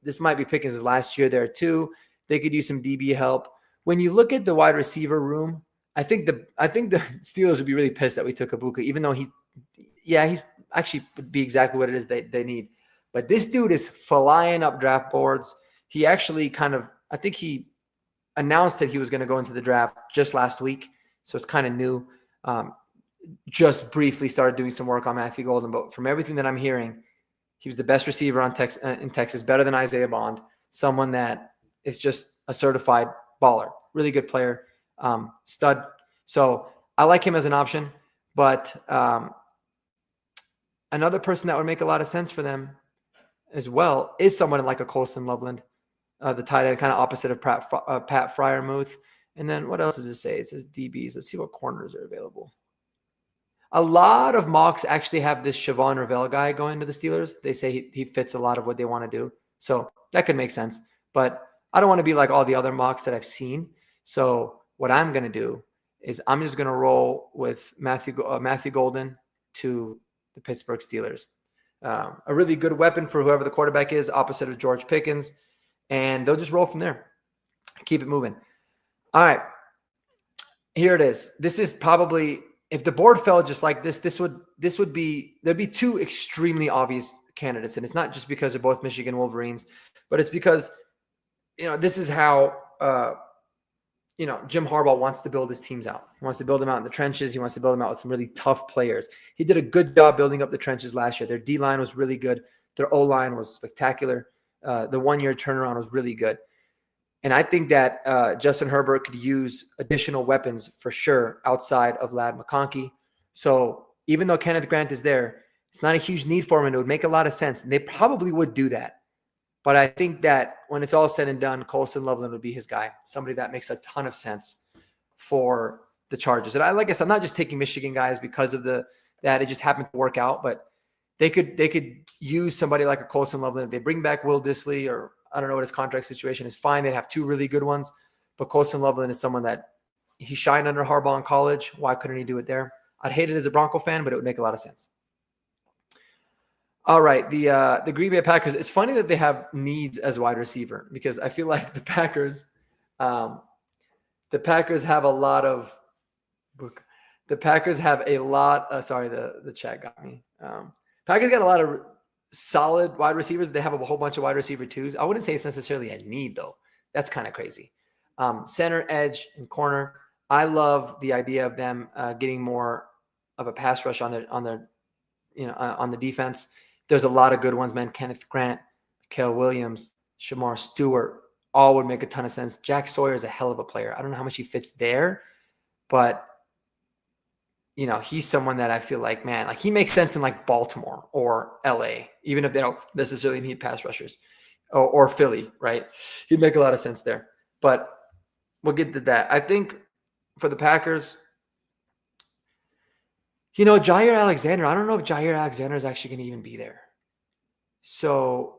This might be Pickens' last year there too. They could use some DB help. When you look at the wide receiver room, I think the Steelers would be really pissed that we took Egbuka, even though he's actually would be exactly what it is they need. But this dude is flying up draft boards. He actually I think he announced that he was going to go into the draft just last week. So it's kind of new. Just briefly started doing some work on Matthew Golden, but from everything that I'm hearing, he was the best receiver in Texas, better than Isaiah Bond, someone that is just a certified baller, really good player, stud. So I like him as an option, but another person that would make a lot of sense for them as well is someone like a Colston Loveland, the tight end, kind of opposite of Pat Freiermuth. And then what else does it say? It says DBs. Let's see what corners are available. A lot of mocks actually have this Siobhan Ravel guy going to the Steelers. They say he fits a lot of what they want to do. So that could make sense. But I don't want to be like all the other mocks that I've seen. So what I'm going to do is I'm just going to roll with Matthew Golden to the Pittsburgh Steelers. A really good weapon for whoever the quarterback is, opposite of George Pickens. And they'll just roll from there. Keep it moving. All right. Here it is. This is probably, if the board fell just like this, there'd be two extremely obvious candidates. And it's not just because they're both Michigan Wolverines, but it's because, this is how, Jim Harbaugh wants to build his teams out. He wants to build them out in the trenches. He wants to build them out with some really tough players. He did a good job building up the trenches last year. Their D-line was really good. Their O-line was spectacular. The 1 year turnaround was really good. And I think that Justin Herbert could use additional weapons for sure outside of Ladd McConkey. So even though Kenneth Grant is there, it's not a huge need for him, and it would make a lot of sense. And they probably would do that. But I think that when it's all said and done, Colston Loveland would be his guy, somebody that makes a ton of sense for the Chargers. And like I said, I'm not just taking Michigan guys because of that. It just happened to work out. But they could use somebody like a Colston Loveland. If they bring back Will Dissly, or I don't know what his contract situation is, fine. They'd have two really good ones. But Colston Loveland is someone that he shined under Harbaugh in college. Why couldn't he do it there? I'd hate it as a Bronco fan, but it would make a lot of sense. All right, the Green Bay Packers. It's funny that they have needs as wide receiver, because I feel like the Packers have a lot of. The Packers have a lot. Sorry, the chat got me. Packers got a lot of solid wide receivers. They have a whole bunch of wide receiver twos. I wouldn't say it's necessarily a need though. That's kind of crazy. Center, edge, and corner. I love the idea of them getting more of a pass rush on the defense. There's a lot of good ones, man. Kenneth Grant, Mikael Williams, Shamar Stewart, all would make a ton of sense. Jack Sawyer is a hell of a player. I don't know how much he fits there, but he's someone that I feel like, man, like he makes sense in like Baltimore or LA, even if they don't necessarily need pass rushers, or Philly, right? He'd make a lot of sense there. But we'll get to that. I think for the Packers, Jair Alexander, I don't know if Jair Alexander is actually going to even be there. So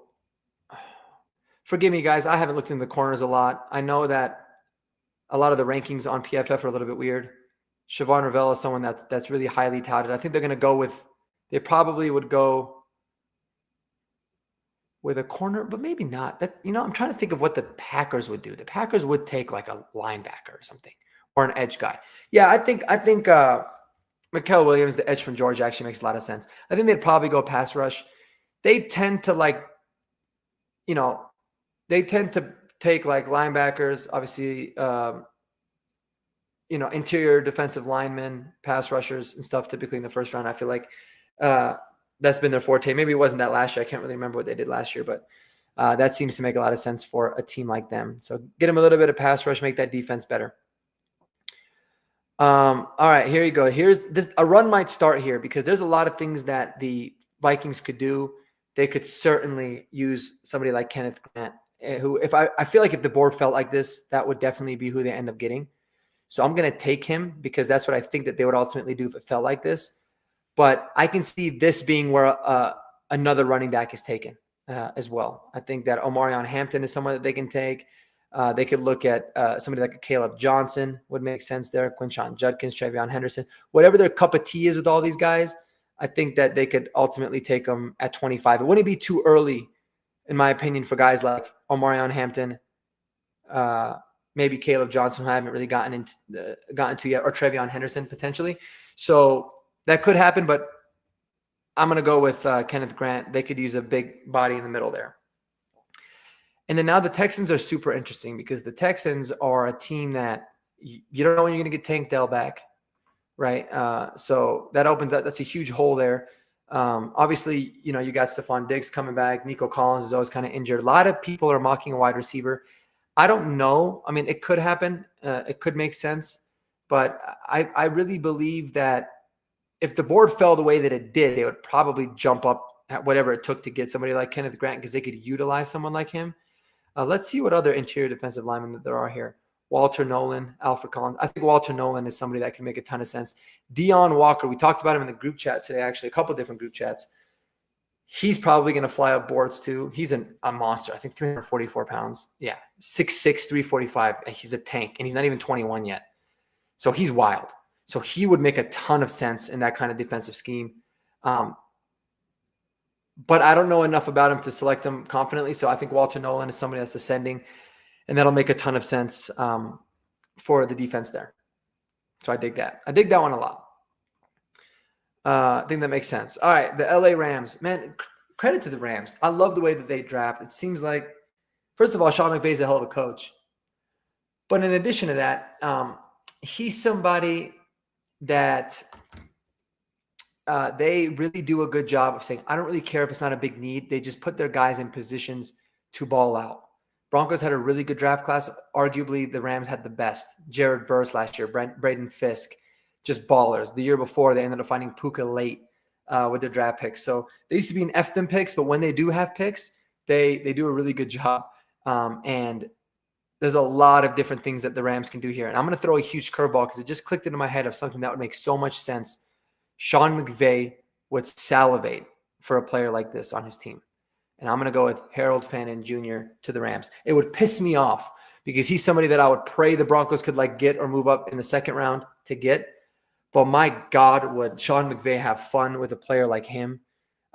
forgive me, guys. I haven't looked in the corners a lot. I know that a lot of the rankings on PFF are a little bit weird. Siobhan Ravel is someone that's really highly touted. I think they're going to go with – they probably would go with a corner, but maybe not. I'm trying to think of what the Packers would do. The Packers would take like a linebacker or something, or an edge guy. Yeah, I think Mikael Williams, the edge from Georgia, actually makes a lot of sense. I think they'd probably go pass rush. They tend to take like linebackers, obviously, interior defensive linemen, pass rushers and stuff typically in the first round. I feel like that's been their forte. Maybe it wasn't that last year. I can't really remember what they did last year, but that seems to make a lot of sense for a team like them. So get them a little bit of pass rush, make that defense better. All right, here you go. Here's this. A run might start here because there's a lot of things that the Vikings could do. They could certainly use somebody like Kenneth Grant, who I feel like if the board felt like this, that would definitely be who they end up getting. So I'm going to take him because that's what I think that they would ultimately do if it felt like this. But I can see this being where another running back is taken as well. I think that Omarion Hampton is someone that they can take. They could look at somebody like a Caleb Johnson would make sense there. Quinshon Judkins, Travion Henderson, whatever their cup of tea is with all these guys, I think that they could ultimately take them at 25. It wouldn't be too early, in my opinion, for guys like Omarion Hampton, maybe Caleb Johnson, who I haven't really gotten into yet, or Travion Henderson potentially. So that could happen, but I'm going to go with Kenneth Grant. They could use a big body in the middle there. And then now the Texans are super interesting because the Texans are a team that you don't know when you're going to get Tank Dell back, right? So that opens up. That's a huge hole there. Obviously, you got Stephon Diggs coming back. Nico Collins is always kind of injured. A lot of people are mocking a wide receiver. I don't know. I mean, it could happen. It could make sense. But I really believe that if the board fell the way that it did, they would probably jump up at whatever it took to get somebody like Kenneth Grant because they could utilize someone like him. Let's see what other interior defensive linemen that there are here. Walter Nolan, Alfred Collins. I think Walter Nolan is somebody that can make a ton of sense. Deion Walker, we talked about him in the group chat today, actually, a couple of different group chats. He's probably going to fly up boards too. He's a monster. I think 344 pounds. Yeah, 6'6", 345. And he's a tank, and he's not even 21 yet. So he's wild. So he would make a ton of sense in that kind of defensive scheme. But I don't know enough about him to select him confidently. So I think Walter Nolan is somebody that's ascending, and that'll make a ton of sense for the defense there. So I dig that. I dig that one a lot. I think that makes sense. All right, the LA Rams. Man, credit to the Rams. I love the way that they draft. It seems like, first of all, Sean McVay is a hell of a coach. But in addition to that, he's somebody that they really do a good job of saying, I don't really care if it's not a big need. They just put their guys in positions to ball out. Broncos had a really good draft class. Arguably, the Rams had the best. Jared Verse last year, Braden Fisk, just ballers. The year before, they ended up finding Puka late with their draft picks. So they used to be an F them picks, but when they do have picks, they do a really good job. And there's a lot of different things that the Rams can do here. And I'm going to throw a huge curveball because it just clicked into my head of something that would make so much sense. Sean McVay would salivate for a player like this on his team. And I'm going to go with Harold Fannin Jr. to the Rams. It would piss me off because he's somebody that I would pray the Broncos could get or move up in the second round to get. But my God, would Sean McVay have fun with a player like him?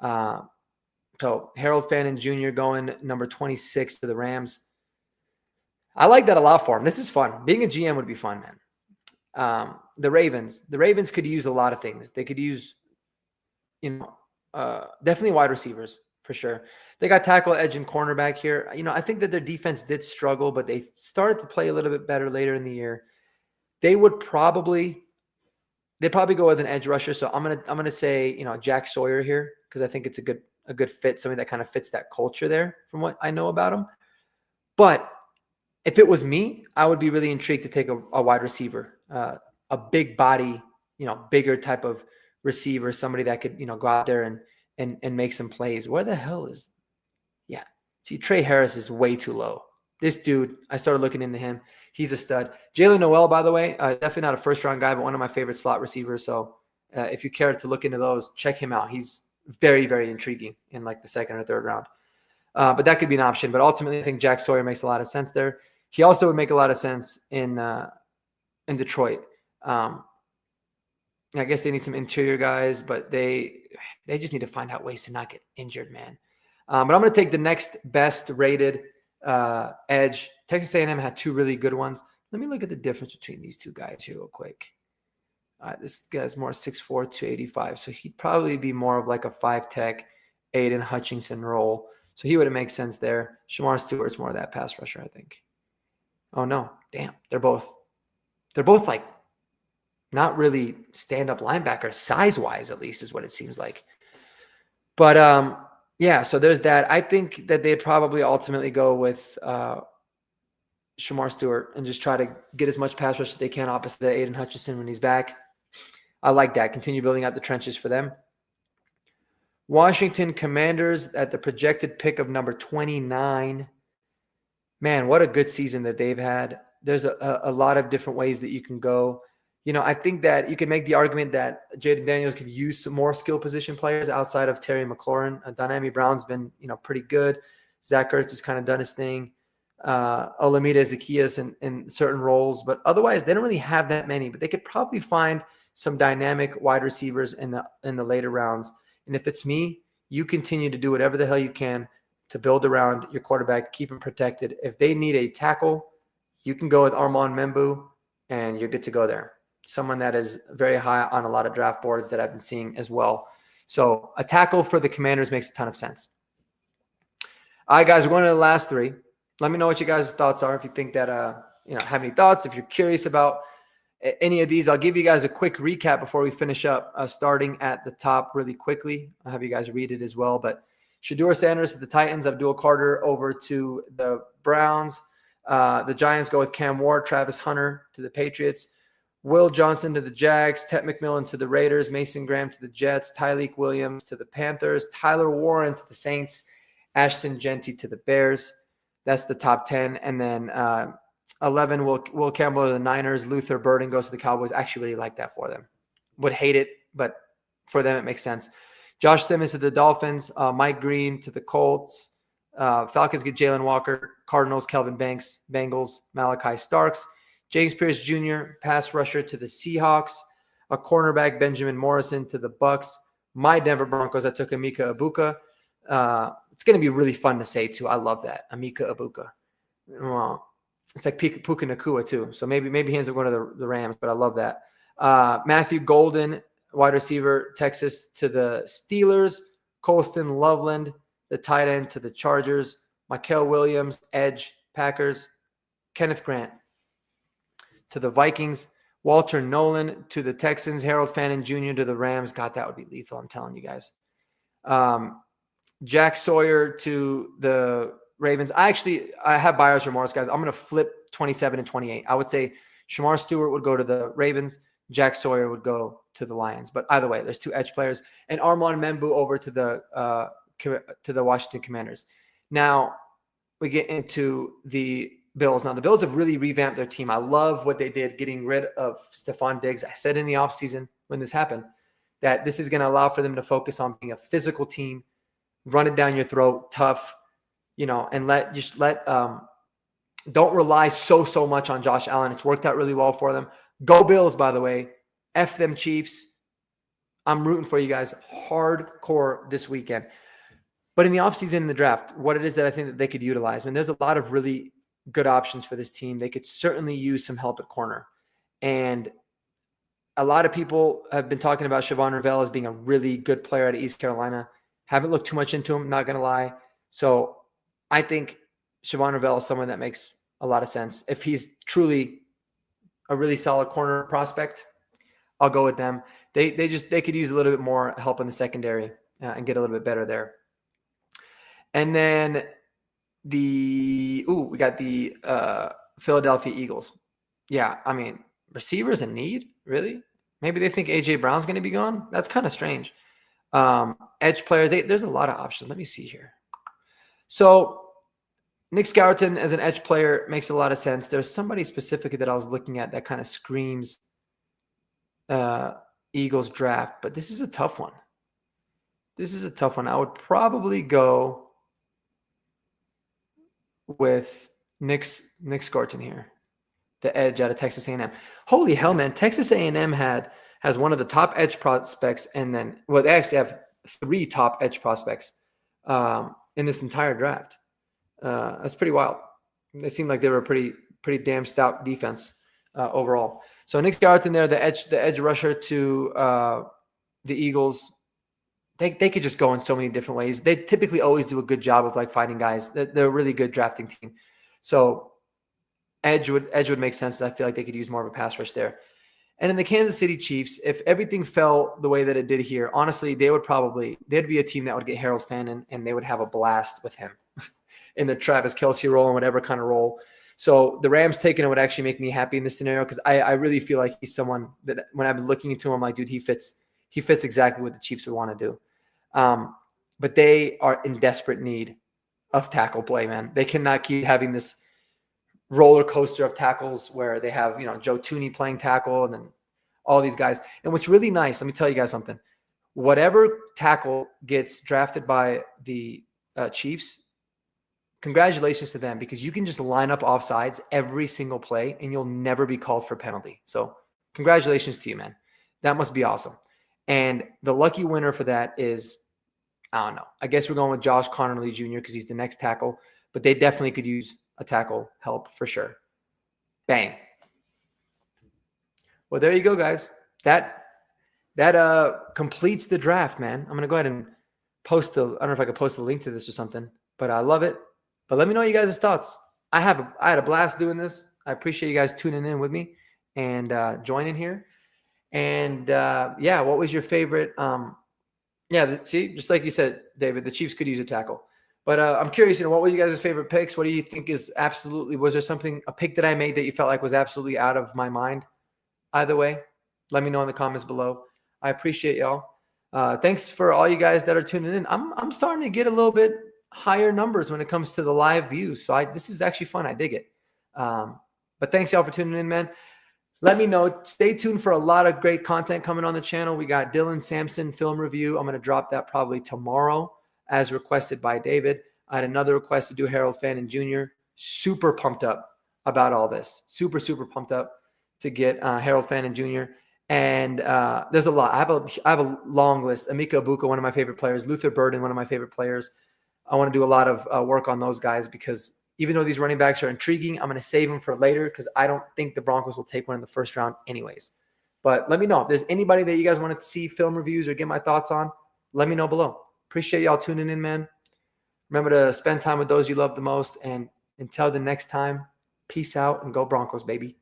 So Harold Fannin Jr. going number 26 to the Rams. I like that a lot for him. This is fun. Being a GM would be fun, man. The Ravens could use a lot of things. They could use, definitely wide receivers for sure. They got tackle, edge, and cornerback here. I think that their defense did struggle, but they started to play a little bit better later in the year. They'd probably go with an edge rusher. So I'm gonna say Jack Sawyer here because I think it's a good fit, somebody that kind of fits that culture there from what I know about him. But if it was me, I would be really intrigued to take a wide receiver, a big body, bigger type of receiver, somebody that could, go out there and make some plays. Where the hell is, yeah. See, Trey Harris is way too low. This dude, I started looking into him. He's a stud. Jalen Noel, by the way, definitely not a first-round guy, but one of my favorite slot receivers. So if you care to look into those, check him out. He's very, very intriguing in like the second or third round. But that could be an option. But ultimately, I think Jack Sawyer makes a lot of sense there. He also would make a lot of sense in Detroit. I guess they need some interior guys, but they just need to find out ways to not get injured, man. But I'm going to take the next best rated edge. Texas A&M had two really good ones. Let me look at the difference between these two guys here real quick. This guy's more 6'4", 285. So he'd probably be more of like a 5-tech, Aiden Hutchinson role. So he would have made sense there. Shamar Stewart's more of that pass rusher, I think. Oh, no. Damn. They're both like not really stand-up linebackers, size-wise at least is what it seems like. But, yeah, so there's that. I think that they'd probably ultimately go with Shamar Stewart and just try to get as much pass rush as they can opposite Aiden Hutchinson when he's back. I like that. Continue building out the trenches for them. Washington Commanders at the projected pick of number 29. Man, what a good season that they've had. There's a lot of different ways that you can go. I think that you can make the argument that Jaden Daniels could use some more skill position players outside of Terry McLaurin. Dynami Brown's been, pretty good. Zach Ertz has kind of done his thing. Olamide Zaccheaus in certain roles, but otherwise they don't really have that many. But they could probably find some dynamic wide receivers in the later rounds. And if it's me, you continue to do whatever the hell you can to build around your quarterback, keep him protected. If they need a tackle, you can go with Armand Membu, and you're good to go there. Someone that is very high on a lot of draft boards that I've been seeing as well. So a tackle for the Commanders makes a ton of sense. All right, guys, we're going to the last three. Let me know what you guys' thoughts are. If you think that, have any thoughts, if you're curious about any of these, I'll give you guys a quick recap before we finish up, starting at the top really quickly. I'll have you guys read it as well. But Shedeur Sanders to the Titans, Abdul Carter over to the Browns. The Giants go with Cam Ward, Travis Hunter to the Patriots. Will Johnson to the Jags, Ted McMillan to the Raiders, Mason Graham to the Jets, Tyleek Williams to the Panthers, Tyler Warren to the Saints, Ashton Genty to the Bears. That's the top 10. And then 11, Will Campbell to the Niners, Luther Burden goes to the Cowboys. I actually really like that for them. Would hate it, but for them it makes sense. Josh Simmons to the Dolphins, Mike Green to the Colts. Falcons get Jalen Walker, Cardinals, Kelvin Banks, Bengals, Malachi Starks. James Pierce Jr., pass rusher to the Seahawks. A cornerback, Benjamin Morrison to the Bucks. My Denver Broncos, I took Emeka Ibuka. It's going to be really fun to say, too. I love that. Emeka Ibuka. Well, it's like Puka Nacua, too. So maybe he ends up going to the Rams, but I love that. Matthew Golden, wide receiver, Texas to the Steelers. Colston Loveland, the tight end to the Chargers. Mikael Williams, edge, Packers. Kenneth Grant to the Vikings. Walter Nolan to the Texans. Harold Fannin Jr. to the Rams. God, that would be lethal, I'm telling you guys. Jack Sawyer to the Ravens. I have buyer's remorse, guys. I'm going to flip 27 and 28. I would say Shamar Stewart would go to the Ravens. Jack Sawyer would go to the Lions. But either way, there's two edge players. And Armand Membu over to the Washington Commanders. Now, we get into the Bills. Now, the Bills have really revamped their team. I love what they did getting rid of Stephon Diggs. I said in the offseason when this happened that this is going to allow for them to focus on being a physical team, run it down your throat, tough, and don't rely so much on Josh Allen. It's worked out really well for them. Go Bills, by the way. F them Chiefs. I'm rooting for you guys hardcore this weekend. But in the offseason in the draft, what it is that I think that they could utilize, there's a lot of really good options for this team. They could certainly use some help at corner. And a lot of people have been talking about Siobhan Ravel as being a really good player at East Carolina. Haven't looked too much into him, not going to lie. So I think Siobhan Ravel is someone that makes a lot of sense. If he's truly a really solid corner prospect, I'll go with them. They could use a little bit more help in the secondary and get a little bit better there. And then We got the Philadelphia Eagles. Yeah, I mean, receivers in need, really? Maybe they think AJ Brown's going to be gone. That's kind of strange. Edge players, there's a lot of options. Let me see here. So Nick Scourton as an edge player makes a lot of sense. There's somebody specifically that I was looking at that kind of screams Eagles draft, but this is a tough one. I would probably go with Nick Scourton here, the edge out of Texas A&M. Holy hell, man! Texas A&M has one of the top edge prospects, and then they actually have 3 top edge prospects in this entire draft. That's pretty wild. They seem like they were a pretty damn stout defense overall. So Nick Scourton there, the edge rusher to the Eagles. They could just go in so many different ways. They typically always do a good job of like finding guys. They're a really good drafting team. So edge would make sense. I feel like they could use more of a pass rush there. And in the Kansas City Chiefs, if everything fell the way that it did here, honestly, they'd be a team that would get Harold Fannin and they would have a blast with him in the Travis Kelce role and whatever kind of role. So the Rams taking it would actually make me happy in this scenario because I really feel like he's someone that when I've been looking into him, I'm like, dude, he fits exactly what the Chiefs would want to do. But they are in desperate need of tackle play, man. They cannot keep having this roller coaster of tackles where they have, Joe Tooney playing tackle and then all these guys. And what's really nice, let me tell you guys something. Whatever tackle gets drafted by the Chiefs, congratulations to them because you can just line up offsides every single play and you'll never be called for penalty. So congratulations to you, man. That must be awesome. And the lucky winner for that is, I don't know. I guess we're going with Josh Connerly Jr. because he's the next tackle, but they definitely could use a tackle help for sure. Bang. Well, there you go, guys. That completes the draft, man. I'm going to go ahead and I don't know if I could post a link to this or something, but I love it. But let me know you guys' thoughts. I had a blast doing this. I appreciate you guys tuning in with me and joining here. And what was your favorite? See, just like you said, David, the Chiefs could use a tackle. But I'm curious, what was you guys' favorite picks? What do you think was there a pick that I made that you felt like was absolutely out of my mind? Either way, let me know in the comments below. I appreciate y'all. Thanks for all you guys that are tuning in. I'm starting to get a little bit higher numbers when it comes to the live views. So this is actually fun. I dig it. But thanks y'all for tuning in, man. Let me know. Stay tuned for a lot of great content coming on the channel. We got Dylan Sampson film review. I'm going to drop that probably tomorrow as requested by David. I had another request to do Harold Fannin Jr. Super pumped up about all this. Super, super pumped up to get Harold Fannin Jr. And there's a lot. I have a long list. Emeka Egbuka, one of my favorite players. Luther Burden, one of my favorite players. I want to do a lot of work on those guys because even though these running backs are intriguing, I'm going to save them for later because I don't think the Broncos will take one in the first round anyways. But let me know if there's anybody that you guys want to see film reviews or get my thoughts on. Let me know below. Appreciate y'all tuning in, man. Remember to spend time with those you love the most. And until the next time, peace out and go Broncos, baby.